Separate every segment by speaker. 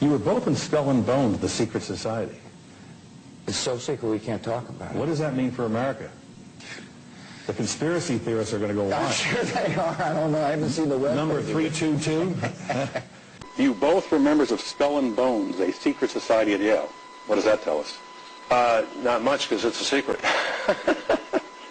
Speaker 1: You were both in Skull and Bones, the secret society.
Speaker 2: It's so secret we can't talk about it.
Speaker 1: What does that mean for America? The conspiracy theorists are going to go
Speaker 2: I'm
Speaker 1: wild.
Speaker 2: sure they are. I don't know. I haven't seen the web.
Speaker 1: Number 322.
Speaker 3: You both were members of Skull and Bones, a secret society at Yale. What does that tell us?
Speaker 4: Not much, because it's a secret.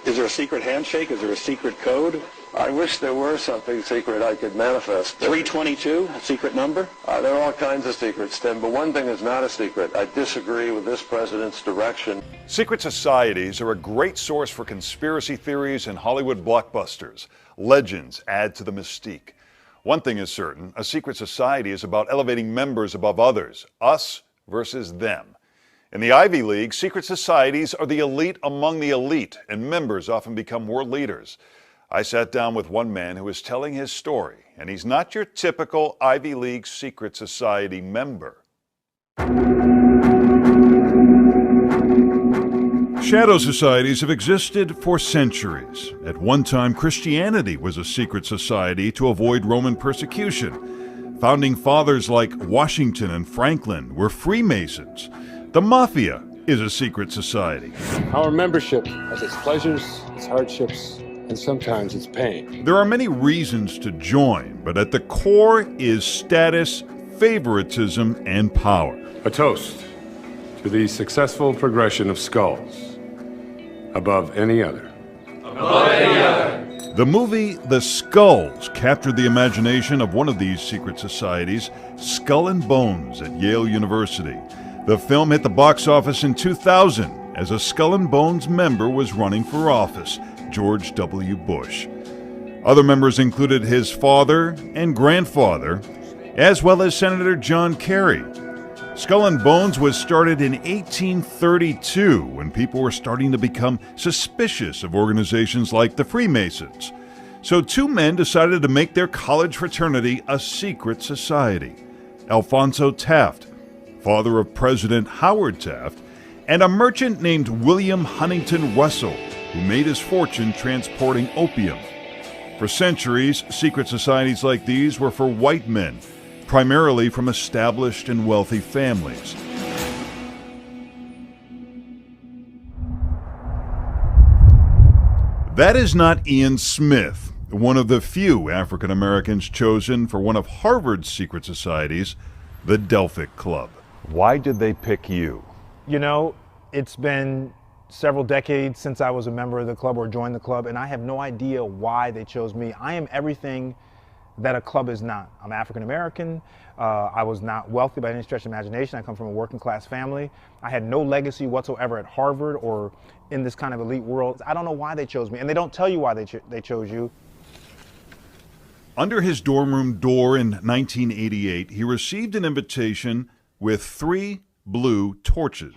Speaker 3: Is there a secret handshake? Is there a secret code?
Speaker 4: I wish there were something secret I could manifest.
Speaker 3: 322, a secret number?
Speaker 4: There are all kinds of secrets, Tim, but one thing is not a secret. I disagree with this president's direction.
Speaker 5: Secret societies are a great source for conspiracy theories and Hollywood blockbusters. Legends add to the mystique. One thing is certain, a secret society is about elevating members above others, us versus them. In the Ivy League, secret societies are the elite among the elite, and members often become world leaders. I sat down with one man who is telling his story, and he's not your typical Ivy League secret society member. Shadow societies have existed for centuries. At one time, Christianity was a secret society to avoid Roman persecution. Founding fathers like Washington and Franklin were Freemasons. The Mafia is a secret society.
Speaker 6: Our membership has its pleasures, its hardships, and sometimes its pain.
Speaker 5: There are many reasons to join, but at the core is status, favoritism, and power.
Speaker 6: A toast to the successful progression of skulls above any other.
Speaker 7: Above any other.
Speaker 5: The movie The Skulls captured the imagination of one of these secret societies, Skull and Bones at Yale University. The film hit the box office in 2000 as a Skull and Bones member was running for office, George W. Bush. Other members included his father and grandfather, as well as Senator John Kerry. Skull and Bones was started in 1832 when people were starting to become suspicious of organizations like the Freemasons. So two men decided to make their college fraternity a secret society. Alphonso Taft, father of President Howard Taft, and a merchant named William Huntington Russell, who made his fortune transporting opium. For centuries, secret societies like these were for white men, primarily from established and wealthy families. That is not Ian Smith, one of the few African Americans chosen for one of Harvard's secret societies, the Delphic Club. Why did they pick you?
Speaker 8: You know, it's been several decades since I was a member of the club or joined the club, and I have no idea why they chose me. I am everything that a club is not. I'm African American. I was not wealthy by any stretch of imagination. I come from a working class family. I had no legacy whatsoever at Harvard or in this kind of elite world. I don't know why they chose me, and they don't tell you why they chose you.
Speaker 5: Under his dorm room door in 1988, he received an invitation with 3 blue torches.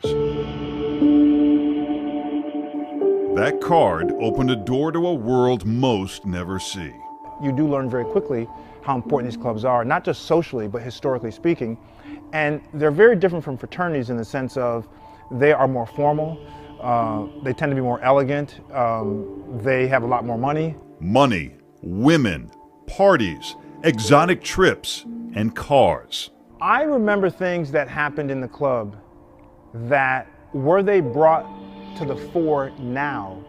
Speaker 5: That card opened a door to a world most never see.
Speaker 8: You do learn very quickly how important these clubs are, not just socially, but historically speaking. And they're very different from fraternities in the sense of they are more formal, they tend to be more elegant, they have a lot more money.
Speaker 5: Money, women, parties, exotic trips, and cars.
Speaker 8: I remember things that happened in the club that, were they brought to the fore now,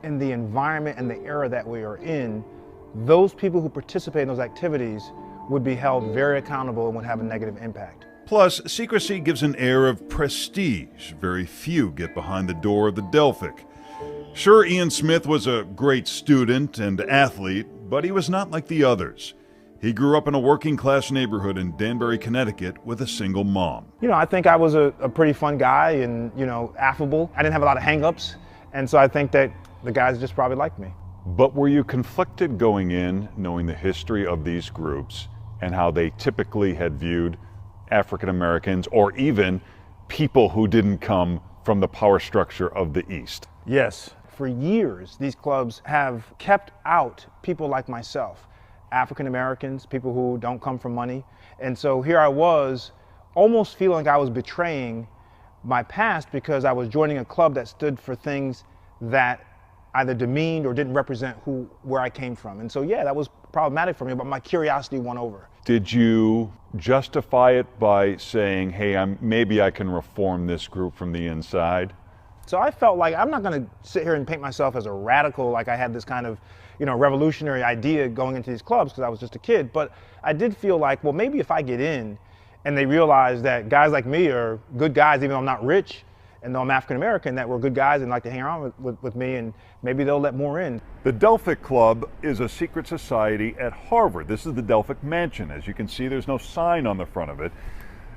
Speaker 8: in the environment and the era that we are in, those people who participate in those activities would be held very accountable and would have a negative impact.
Speaker 5: Plus, secrecy gives an air of prestige. Very few get behind the door of the Delphic. Sure, Ian Smith was a great student and athlete, but he was not like the others. He grew up in a working-class neighborhood in Danbury, Connecticut with a single mom.
Speaker 8: You know, I think I was a pretty fun guy and, you know, affable. I didn't have a lot of hang-ups, and so I think that the guys just probably liked me.
Speaker 5: But were you conflicted going in, knowing the history of these groups and how they typically had viewed African Americans or even people who didn't come from the power structure of the East?
Speaker 8: Yes. For years, these clubs have kept out people like myself, African Americans, people who don't come from money. And so here I was, almost feeling like I was betraying my past because I was joining a club that stood for things that either demeaned or didn't represent where I came from. And so yeah, that was problematic for me, but my curiosity won over.
Speaker 5: Did you justify it by saying, hey, maybe I can reform this group from the inside?
Speaker 8: So I felt like I'm not going to sit here and paint myself as a radical, like I had this kind of, revolutionary idea going into these clubs because I was just a kid. But I did feel like, well, maybe if I get in and they realize that guys like me are good guys, even though I'm not rich, and though I'm African American, that we're good guys and like to hang around with me, and maybe they'll let more in.
Speaker 5: The Delphic Club is a secret society at Harvard. This is the Delphic Mansion. As you can see, there's no sign on the front of it.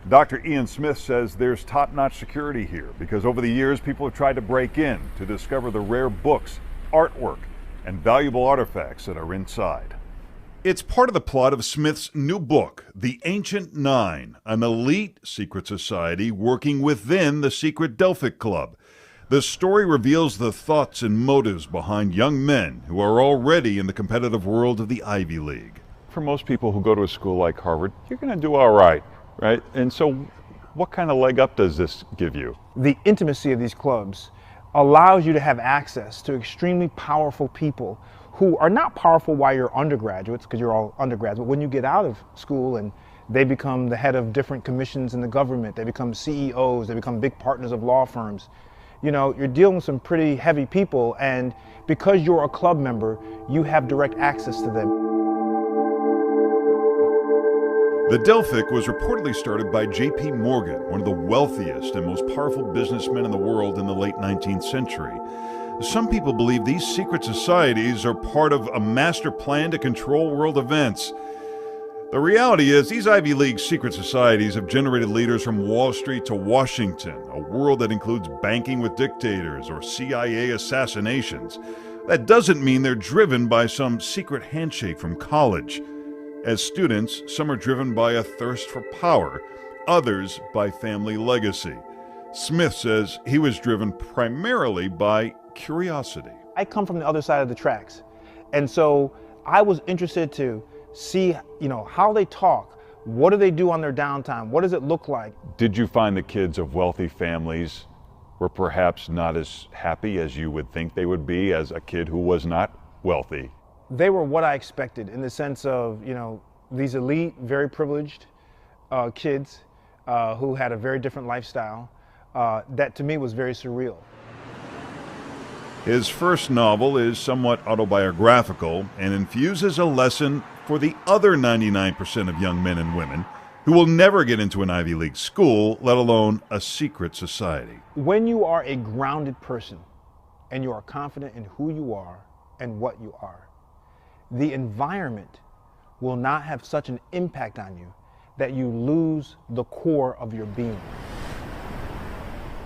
Speaker 5: Dr. Ian Smith says there's top-notch security here because over the years, people have tried to break in to discover the rare books, artwork, and valuable artifacts that are inside. It's part of the plot of Smith's new book, The Ancient Nine, an elite secret society working within the secret Delphic Club. The story reveals the thoughts and motives behind young men who are already in the competitive world of the Ivy League. For most people who go to a school like Harvard, you're going to do all right, right? And so what kind of leg up does this give you?
Speaker 8: The intimacy of these clubs allows you to have access to extremely powerful people who are not powerful while you're undergraduates, because you're all undergrads, but when you get out of school and they become the head of different commissions in the government, they become CEOs, they become big partners of law firms. You're dealing with some pretty heavy people, and because you're a club member, you have direct access to them.
Speaker 5: The Delphic was reportedly started by J.P. Morgan, one of the wealthiest and most powerful businessmen in the world in the late 19th century. Some people believe these secret societies are part of a master plan to control world events. The reality is, these Ivy League secret societies have generated leaders from Wall Street to Washington, a world that includes banking with dictators or CIA assassinations. That doesn't mean they're driven by some secret handshake from college. As students, some are driven by a thirst for power, others by family legacy. Smith says he was driven primarily by curiosity.
Speaker 8: I come from the other side of the tracks, and so I was interested to see, how they talk. What do they do on their downtime? What does it look like?
Speaker 5: Did you find the kids of wealthy families were perhaps not as happy as you would think they would be as a kid who was not wealthy?
Speaker 8: They were what I expected, in the sense of, these elite, very privileged kids who had a very different lifestyle. That to me was very surreal.
Speaker 5: His first novel is somewhat autobiographical and infuses a lesson for the other 99% of young men and women who will never get into an Ivy League school, let alone a secret society.
Speaker 8: When you are a grounded person and you are confident in who you are and what you are, the environment will not have such an impact on you that you lose the core of your being.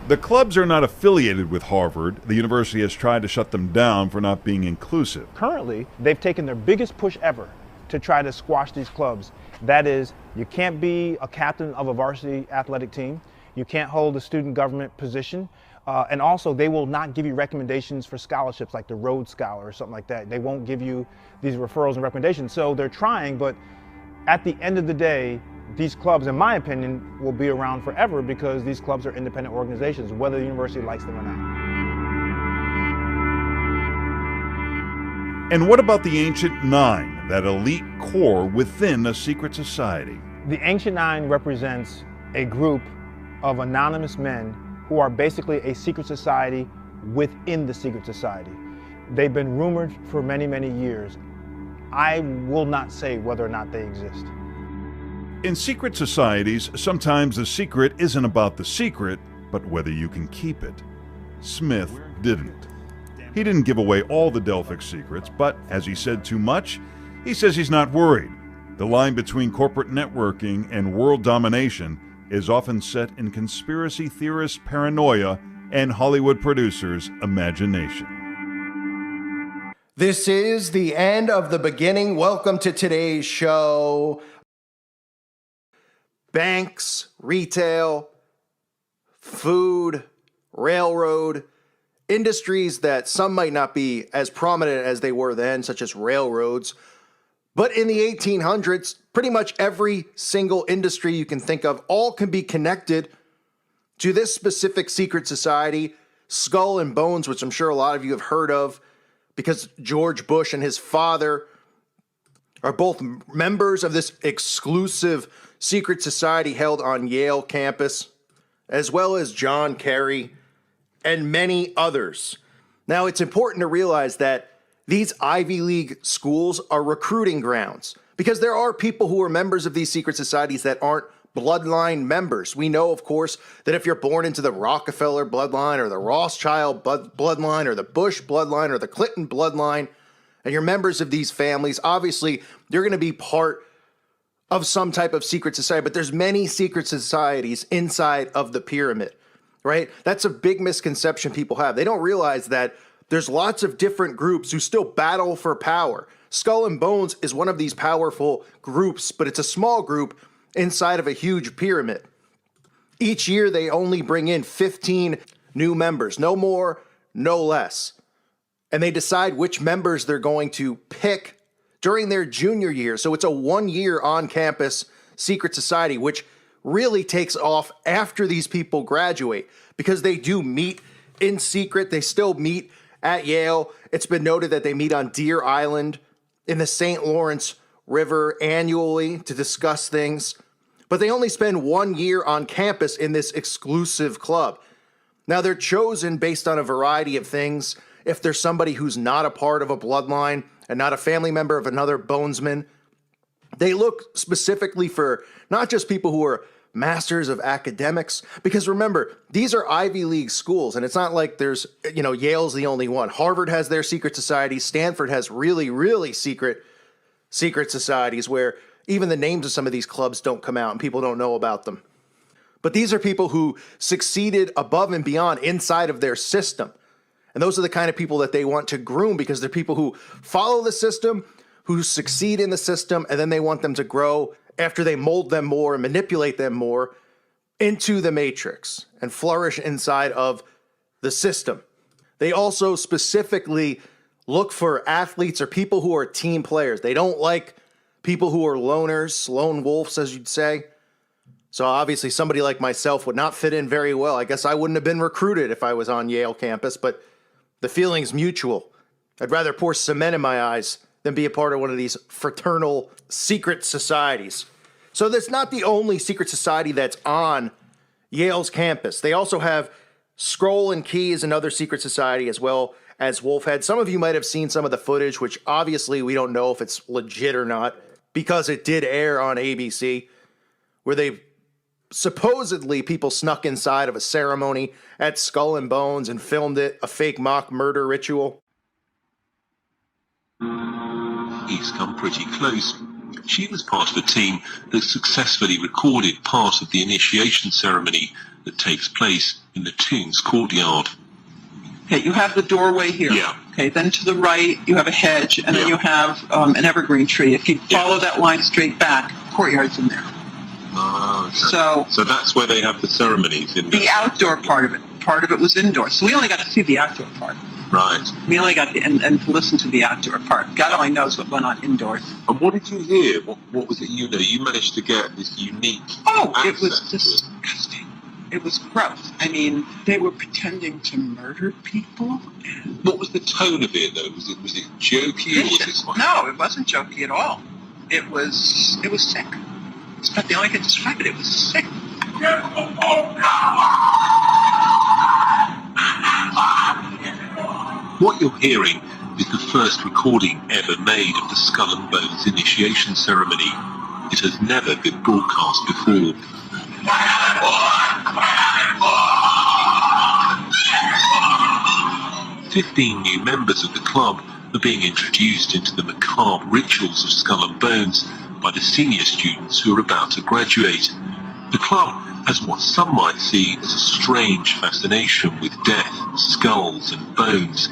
Speaker 5: The clubs are not affiliated with Harvard. The university has tried to shut them down for not being inclusive.
Speaker 8: Currently, they've taken their biggest push ever to try to squash these clubs. That is, you can't be a captain of a varsity athletic team. You can't hold a student government position. And also, they will not give you recommendations for scholarships like the Rhodes Scholar or something like that. They won't give you these referrals and recommendations. So they're trying, but at the end of the day, these clubs, in my opinion, will be around forever because these clubs are independent organizations, whether the university likes them or not.
Speaker 5: And what about the Ancient Nine, that elite core within a secret society?
Speaker 8: The Ancient Nine represents a group of anonymous men who are basically a secret society within the secret society. They've been rumored for many, many years. I will not say whether or not they exist.
Speaker 5: In secret societies, sometimes the secret isn't about the secret, but whether you can keep it. Smith didn't. He didn't give away all the Delphic secrets, but has he said too much? He says he's not worried. The line between corporate networking and world domination is often set in conspiracy theorists' paranoia and Hollywood producers' imagination.
Speaker 9: This is the end of the beginning. Welcome to today's show. Banks, retail, food, railroad, industries that some might not be as prominent as they were then, such as railroads. But in the 1800s, pretty much every single industry you can think of, all can be connected to this specific secret society, Skull and Bones, which I'm sure a lot of you have heard of, because George Bush and his father are both members of this exclusive secret society held on Yale campus, as well as John Kerry and many others. Now, it's important to realize that these Ivy League schools are recruiting grounds because there are people who are members of these secret societies that aren't bloodline members. We know, of course, that if you're born into the Rockefeller bloodline or the Rothschild bloodline or the Bush bloodline or the Clinton bloodline, and you're members of these families, obviously you're going to be part of some type of secret society, but there's many secret societies inside of the pyramid, right? That's a big misconception people have. They don't realize that there's lots of different groups who still battle for power. Skull and Bones is one of these powerful groups, but it's a small group inside of a huge pyramid. Each year, they only bring in 15 new members, no more, no less. And they decide which members they're going to pick during their junior year. So it's a 1-year on-campus secret society, which really takes off after these people graduate because they do meet in secret. They still meet at Yale. It's been noted that they meet on Deer Island in the St. Lawrence River annually to discuss things. But they only spend 1 year on campus in this exclusive club. Now, they're chosen based on a variety of things. If there's somebody who's not a part of a bloodline and not a family member of another Bonesman, they look specifically for not just people who are masters of academics, because remember, these are Ivy League schools, and it's not like there's, Yale's the only one. Harvard has their secret societies. Stanford has really, really secret societies where even the names of some of these clubs don't come out and people don't know about them. But these are people who succeeded above and beyond inside of their system. And those are the kind of people that they want to groom because they're people who follow the system, who succeed in the system, and then they want them to grow after they mold them more and manipulate them more into the matrix and flourish inside of the system. They also specifically look for athletes or people who are team players. They don't like people who are loners, lone wolves, as you'd say. So obviously somebody like myself would not fit in very well. I guess I wouldn't have been recruited if I was on Yale campus, but the feeling's mutual. I'd rather pour cement in my eyes than be a part of one of these fraternal secret societies. So that's not the only secret society that's on Yale's campus. They also have Scroll and Keys, another secret society, as well as Wolfhead. Some of you might have seen some of the footage, which obviously we don't know if it's legit or not, because it did air on ABC, where they supposedly people snuck inside of a ceremony at Skull and Bones and filmed it, a fake mock murder ritual.
Speaker 10: He's come pretty close. She was part of a team that successfully recorded part of the initiation ceremony that takes place in the Toons courtyard.
Speaker 11: Okay, you have the doorway here.
Speaker 10: Yeah.
Speaker 11: Okay, then to the right you have a hedge, and then you have an evergreen tree. If you follow that line straight back, courtyard's in there.
Speaker 10: Oh, okay. So that's where they have the ceremonies in there.
Speaker 11: The outdoor part of it was indoors. So we only got to see the outdoor part.
Speaker 10: Right.
Speaker 11: We only got and to listen to the outdoor part. God only knows what went on indoors.
Speaker 10: And what did you hear? What was it you know? You managed to get this unique
Speaker 11: it was disgusting. It was gross. I mean, they were pretending to murder people.
Speaker 10: What was the tone of it, though? Was it jokey? Or was it like...
Speaker 11: No, it wasn't jokey at all. It was sick. It's not the only way I can describe it. It was sick.
Speaker 10: What you're hearing is the first recording ever made of the Skull and Bones initiation ceremony. It has never been broadcast before. 15 new members of the club are being introduced into the macabre rituals of Skull and Bones by the senior students who are about to graduate. The club has what some might see as a strange fascination with death, skulls and bones,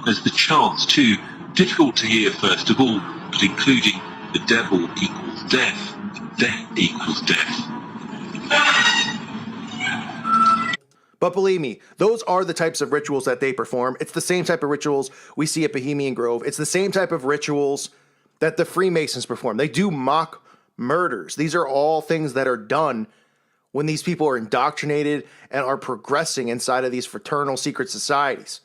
Speaker 10: as the chants too, difficult to hear first of all, but including the devil equals death, death equals death.
Speaker 9: But believe me, those are the types of rituals that they perform. It's the same type of rituals we see at Bohemian Grove. It's the same type of rituals that the Freemasons perform. They do mock murders. These are all things that are done when these people are indoctrinated and are progressing inside of these fraternal secret societies.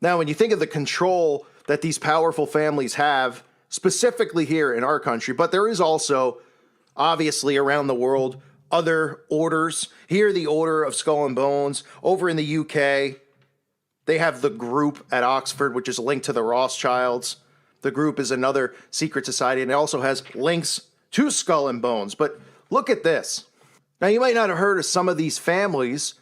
Speaker 9: Now, when you think of the control that these powerful families have specifically here in our country, but there is also, obviously, around the world, other orders. Here, the Order of Skull and Bones. Over in the UK, they have the Group at Oxford, which is linked to the Rothschilds. The Group is another secret society, and it also has links to Skull and Bones. But look at this. Now, you might not have heard of some of these families,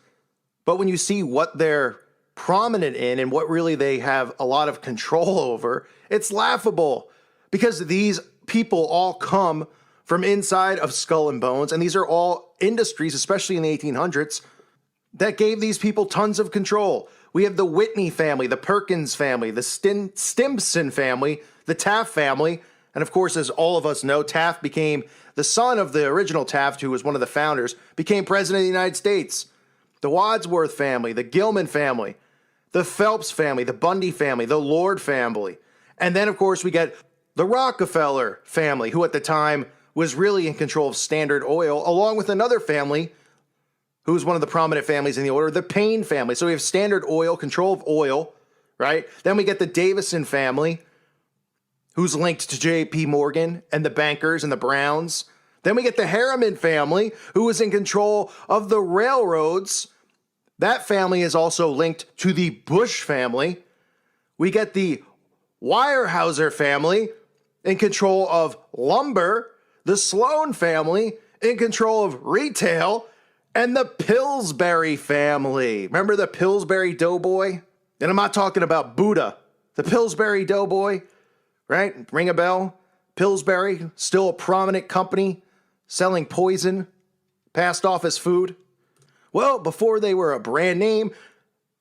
Speaker 9: but when you see what they're prominent in and what really they have a lot of control over, it's laughable, because these people all come from inside of Skull and Bones, and these are all industries, especially in the 1800s, that gave these people tons of control. We have the Whitney family, the Perkins family, the Stimson family, the Taft family, and of course, as all of us know, Taft became the son of the original Taft, who was one of the founders, became president of the United States. The Wadsworth family, the Gilman family, the Phelps family, the Bundy family, the Lord family. And then, of course, we get the Rockefeller family, who at the time was really in control of Standard Oil, along with another family who's one of the prominent families in the order, the Payne family. So we have Standard Oil, control of oil, right? Then we get the Davison family, who's linked to J.P. Morgan and the bankers and the Browns. Then we get the Harriman family, who is in control of the railroads. That family is also linked to the Bush family. We get the Weyerhaeuser family in control of lumber, the Sloan family in control of retail, and the Pillsbury family. Remember the Pillsbury Doughboy? And I'm not talking about Buddha. The Pillsbury Doughboy, right? Ring a bell? Pillsbury, still a prominent company selling poison, passed off as food. Well, before they were a brand name,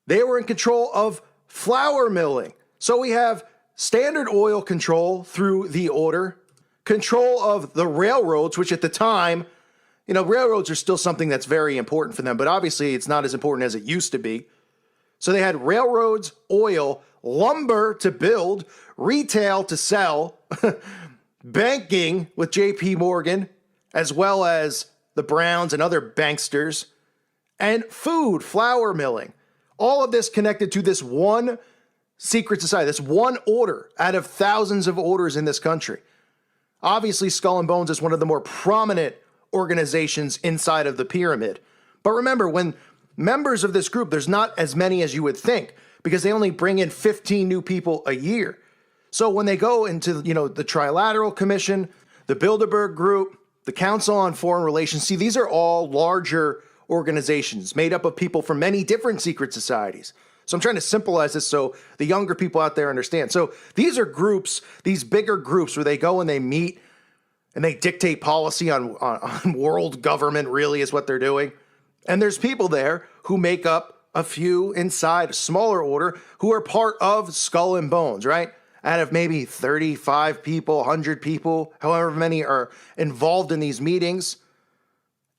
Speaker 9: they were in control of flour milling. So we have Standard Oil control through the order, control of the railroads, which at the time, railroads are still something that's very important for them, but obviously it's not as important as it used to be. So they had railroads, oil, lumber to build, retail to sell, banking with J.P. Morgan, as well as the Browns and other banksters, and food, flour milling. All of this connected to this one secret society, this one order out of thousands of orders in this country. Obviously, Skull and Bones is one of the more prominent organizations inside of the pyramid. But remember, when members of this group, there's not as many as you would think, because they only bring in 15 new people a year. So when they go into, the Trilateral Commission, the Bilderberg Group, the Council on Foreign Relations, see, these are all larger organizations made up of people from many different secret societies. So I'm trying to simplify this so the younger people out there understand. So these are groups, these bigger groups where they go and they meet and they dictate policy on world government, really is what they're doing. And there's people there who make up a few inside a smaller order who are part of Skull and Bones, right? Out of maybe 35 people, 100 people, however many are involved in these meetings.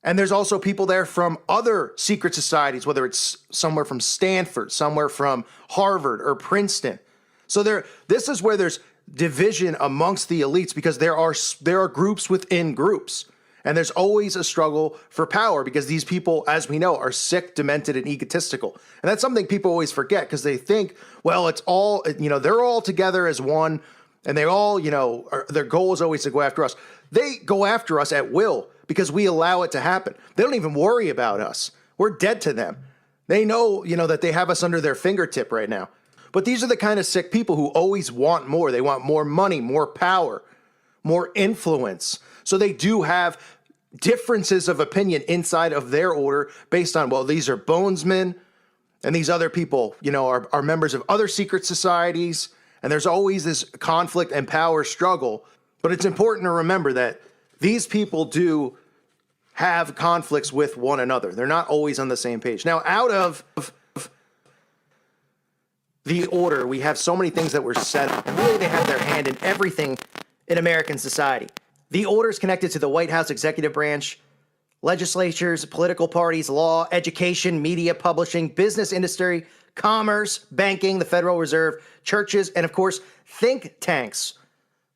Speaker 9: And there's also people there from other secret societies, whether it's somewhere from Stanford, somewhere from Harvard or Princeton. So this is where there's division amongst the elites, because there are groups within groups. And there's always a struggle for power, because these people, as we know, are sick, demented, and egotistical. And that's something people always forget, because they think, well, it's all, they're all together as one, and they all, their goal is always to go after us. They go after us at will, because we allow it to happen. They don't even worry about us. We're dead to them. They know, that they have us under their fingertip right now. But these are the kind of sick people who always want more. They want more money, more power, more influence. So they do have differences of opinion inside of their order based on, well, these are bonesmen, and these other people, are members of other secret societies. And there's always this conflict and power struggle. But it's important to remember that these people do have conflicts with one another. They're not always on the same page. Now, out of the order, we have so many things that were set up, and really they have their hand in everything in American society. The order is connected to the White House executive branch, legislatures, political parties, law, education, media, publishing, business industry, commerce, banking, the Federal Reserve, churches, and of course, think tanks,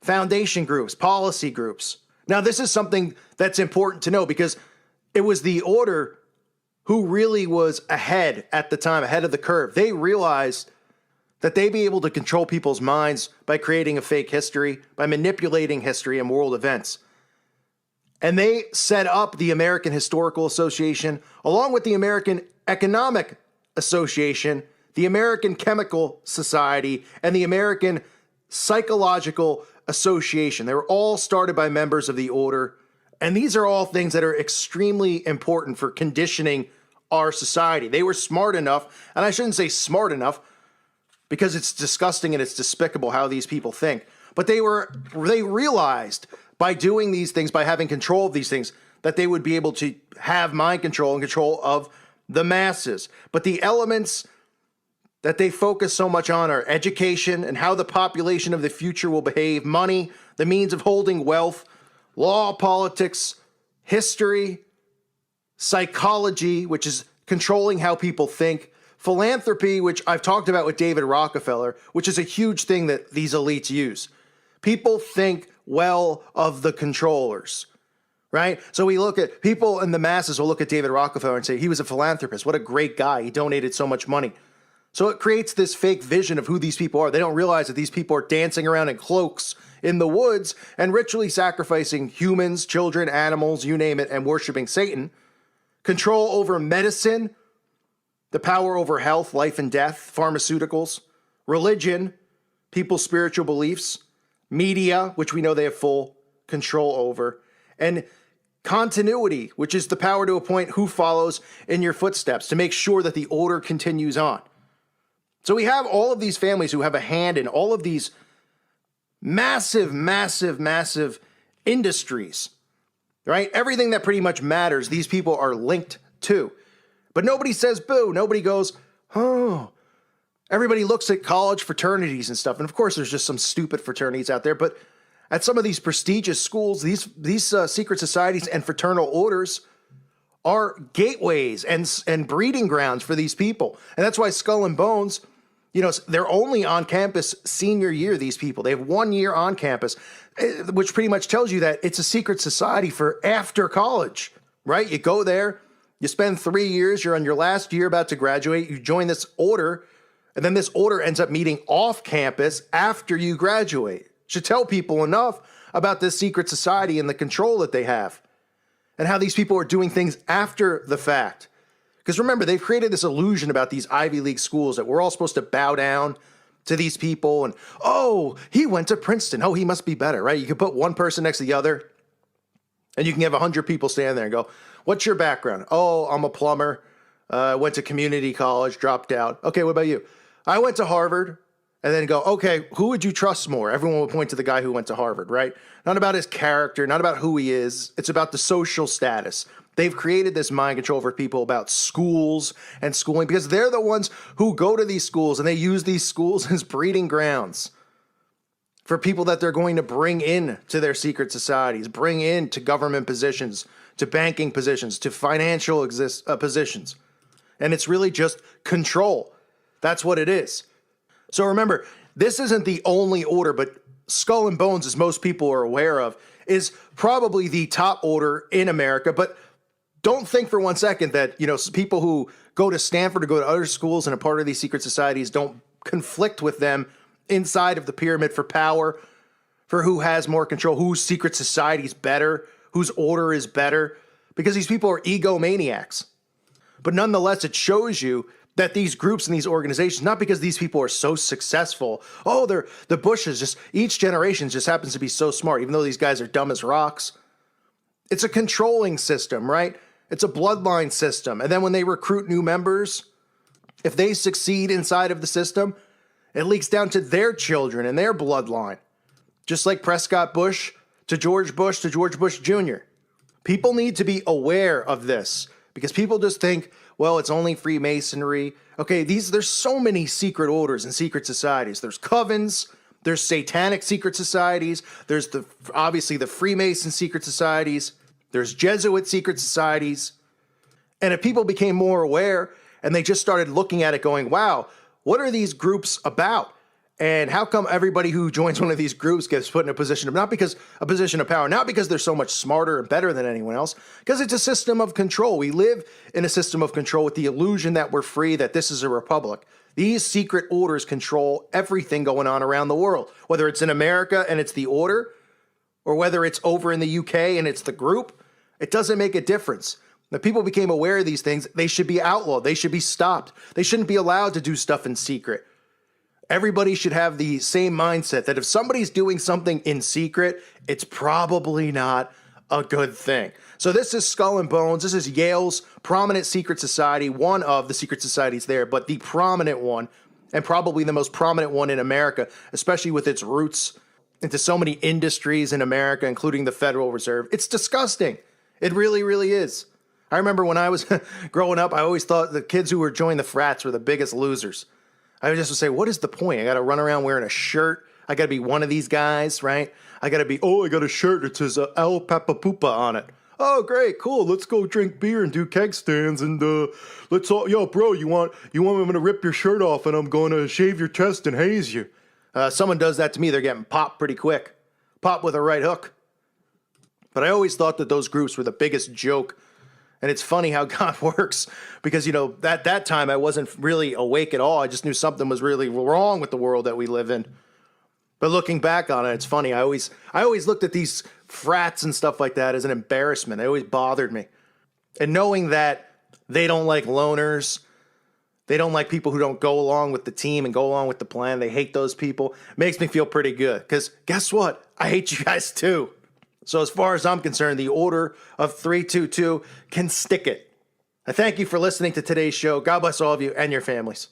Speaker 9: foundation groups, policy groups. Now, this is something that's important to know, because it was the order who really was ahead at the time, ahead of the curve. They realized that they be able to control people's minds by creating a fake history, by manipulating history and world events. And they set up the American Historical Association, along with the American Economic Association, the American Chemical Society, and the American Psychological Association. They were all started by members of the order. And these are all things that are extremely important for conditioning our society. They were smart enough, and I shouldn't say smart enough, because it's disgusting and it's despicable how these people think. But they realized by doing these things, by having control of these things, that they would be able to have mind control and control of the masses. But the elements that they focus so much on are education and how the population of the future will behave, money, the means of holding wealth, law, politics, history, psychology, which is controlling how people think, philanthropy, which I've talked about with David Rockefeller, which is a huge thing that these elites use. People think well of the controllers, right? So we look at people in the masses will look at David Rockefeller and say, he was a philanthropist. What a great guy. He donated so much money. So it creates this fake vision of who these people are. They don't realize that these people are dancing around in cloaks in the woods and ritually sacrificing humans, children, animals, you name it, and worshiping Satan. Control over medicine, the power over health, life and death, pharmaceuticals, religion, people's spiritual beliefs, media, which we know they have full control over, and continuity, which is the power to appoint who follows in your footsteps to make sure that the order continues on. So we have all of these families who have a hand in all of these massive, massive, massive industries, right? Everything that pretty much matters, these people are linked to. But nobody says boo. Nobody goes, oh. Everybody looks at college fraternities and stuff. And of course, there's just some stupid fraternities out there. But at some of these prestigious schools, these secret societies and fraternal orders are gateways and breeding grounds for these people. And that's why Skull and Bones, you know, they're only on campus senior year, these people. They have 1 year on campus, which pretty much tells you that it's a secret society for after college, right? You go there, you spend 3 years, you're on your last year about to graduate, you join this order, and then this order ends up meeting off campus after you graduate. Should tell people enough about this secret society and the control that they have and how these people are doing things after the fact. Because remember, they've created this illusion about these Ivy League schools that we're all supposed to bow down to these people and, oh, he went to Princeton. Oh, he must be better, right? You can put one person next to the other and you can have 100 people stand there and go, what's your background? Oh, I'm a plumber. Went to community college, dropped out. Okay, what about you? I went to Harvard. And then go, okay, who would you trust more? Everyone would point to the guy who went to Harvard, right? Not about his character, not about who he is. It's about the social status. They've created this mind control for people about schools and schooling because they're the ones who go to these schools and they use these schools as breeding grounds for people that they're going to bring in to their secret societies, bring in to government positions, to banking positions, to financial positions. And it's really just control. That's what it is. So remember, this isn't the only order, but Skull and Bones, as most people are aware of, is probably the top order in America. But don't think for 1 second that, you know, people who go to Stanford or go to other schools and are part of these secret societies don't conflict with them inside of the pyramid for power, for who has more control, whose secret society is better, whose order is better, because these people are egomaniacs. But nonetheless, it shows you that these groups and these organizations, not because these people are so successful, oh, they're the Bushes, just each generation just happens to be so smart, even though these guys are dumb as rocks. It's a controlling system, right? It's a bloodline system. And then when they recruit new members, if they succeed inside of the system, it leaks down to their children and their bloodline. Just like Prescott Bush to George Bush Jr. People need to be aware of this because people just think, well, it's only Freemasonry. Okay, there's so many secret orders and secret societies. There's covens, there's satanic secret societies, there's obviously the Freemason secret societies, there's Jesuit secret societies. And if people became more aware and they just started looking at it going, wow, what are these groups about? And how come everybody who joins one of these groups gets put in a position of a position of power, not because they're so much smarter and better than anyone else, because it's a system of control. We live in a system of control with the illusion that we're free, that this is a republic. These secret orders control everything going on around the world, whether it's in America and it's the order, or whether it's over in the UK and it's the group. It doesn't make a difference. If people became aware of these things, they should be outlawed. They should be stopped. They shouldn't be allowed to do stuff in secret. Everybody should have the same mindset that if somebody's doing something in secret, it's probably not a good thing. So this is Skull and Bones. This is Yale's prominent secret society, one of the secret societies there, but the prominent one, and probably the most prominent one in America, especially with its roots into so many industries in America, including the Federal Reserve. It's disgusting. It really, really is. I remember when I was growing up, I always thought the kids who were joining the frats were the biggest losers. I would just say, what is the point? I got to run around wearing a shirt. I got to be one of these guys, right? I got to be, I got a shirt that says El Papa Poopa on it. Oh, great, cool. Let's go drink beer and do keg stands and let's all, yo, bro, you want me to rip your shirt off and I'm going to shave your chest and haze you. Someone does that to me, they're getting popped pretty quick. Popped with a right hook. But I always thought that those groups were the biggest joke. And it's funny how God works because, that time I wasn't really awake at all. I just knew something was really wrong with the world that we live in. But looking back on it, it's funny. I always looked at these frats and stuff like that as an embarrassment. They always bothered me. And knowing that they don't like loners, they don't like people who don't go along with the team and go along with the plan, they hate those people, makes me feel pretty good. Because guess what? I hate you guys too. So as far as I'm concerned, the Order of 322 can stick it. I thank you for listening to today's show. God bless all of you and your families.